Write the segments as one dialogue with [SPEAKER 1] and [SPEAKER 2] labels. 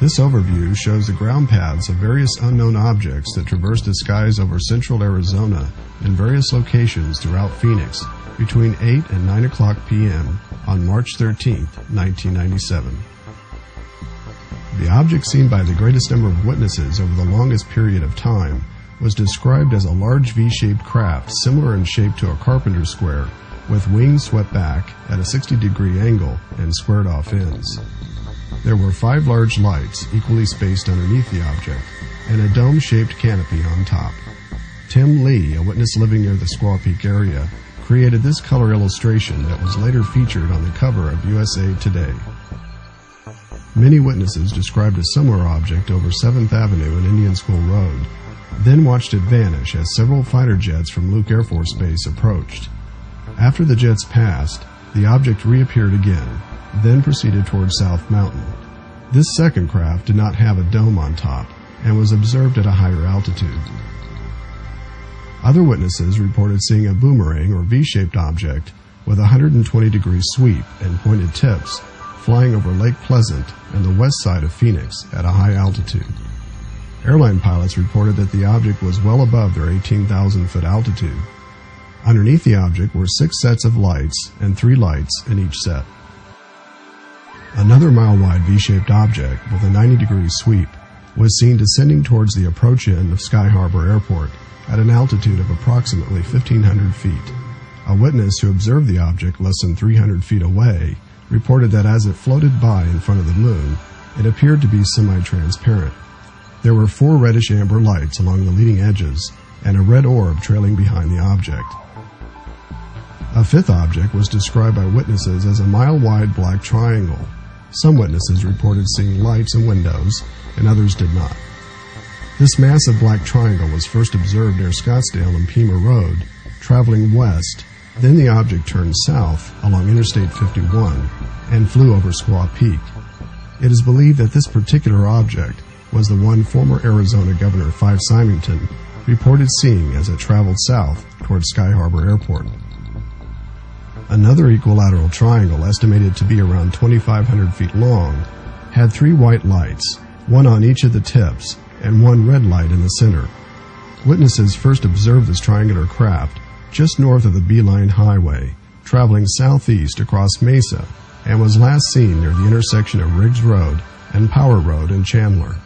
[SPEAKER 1] This overview shows the ground paths of various unknown objects that traverse the skies over central Arizona in various locations throughout Phoenix between 8 and 9 o'clock p.m. on March 13, 1997. The object seen by the greatest number of witnesses over the longest period of time was described as a large V-shaped craft similar in shape to a carpenter's square, with wings swept back at a 60-degree angle and squared-off ends. There were 5 large lights equally spaced underneath the object and a dome-shaped canopy on top. Tim Lee, a witness living near the Squaw Peak area, created this color illustration that was later featured on the cover of USA Today. Many witnesses described a similar object over 7th Avenue and Indian School Road, then watched it vanish as several fighter jets from Luke Air Force Base approached. After the jets passed, the object reappeared again, then proceeded toward South Mountain. This second craft did not have a dome on top and was observed at a higher altitude. Other witnesses reported seeing a boomerang or V-shaped object with a 120-degree sweep and pointed tips flying over Lake Pleasant and the west side of Phoenix at a high altitude. Airline pilots reported that the object was well above their 18,000-foot altitude. Underneath the object were 6 sets of lights and 3 lights in each set. Another mile-wide V-shaped object with a 90-degree sweep was seen descending towards the approach end of Sky Harbor Airport at an altitude of approximately 1,500 feet. A witness who observed the object less than 300 feet away reported that as it floated by in front of the moon, it appeared to be semi-transparent. There were 4 reddish-amber lights along the leading edges and a red orb trailing behind the object. A 5th object was described by witnesses as a mile-wide black triangle. Some witnesses reported seeing lights and windows, and others did not. This massive black triangle was first observed near Scottsdale and Pima Road, traveling west. Then the object turned south along Interstate 51 and flew over Squaw Peak. It is believed that this particular object was the one former Arizona Governor Fife Symington reported seeing as it traveled south toward Sky Harbor Airport. Another equilateral triangle, estimated to be around 2,500 feet long, had 3 white lights, 1 on each of the tips and 1 red light in the center. Witnesses first observed this triangular craft just north of the Beeline Highway, traveling southeast across Mesa, and was last seen near the intersection of Riggs Road and Power Road in Chandler.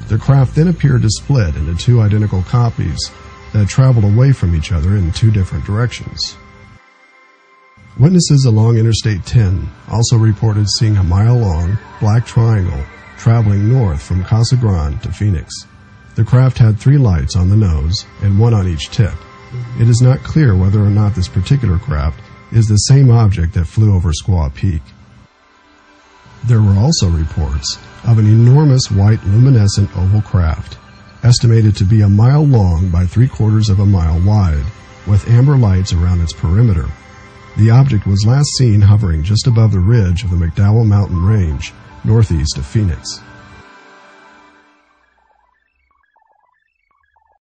[SPEAKER 1] The craft then appeared to split into 2 identical copies that traveled away from each other in 2 different directions. Witnesses along Interstate 10 also reported seeing a mile-long black triangle traveling north from Casa Grande to Phoenix. The craft had 3 lights on the nose and 1 on each tip. It is not clear whether or not this particular craft is the same object that flew over Squaw Peak. There were also reports of an enormous white luminescent oval craft, estimated to be a mile long by 3/4 of a mile wide, with amber lights around its perimeter. The object was last seen hovering just above the ridge of the McDowell Mountain Range, northeast of Phoenix.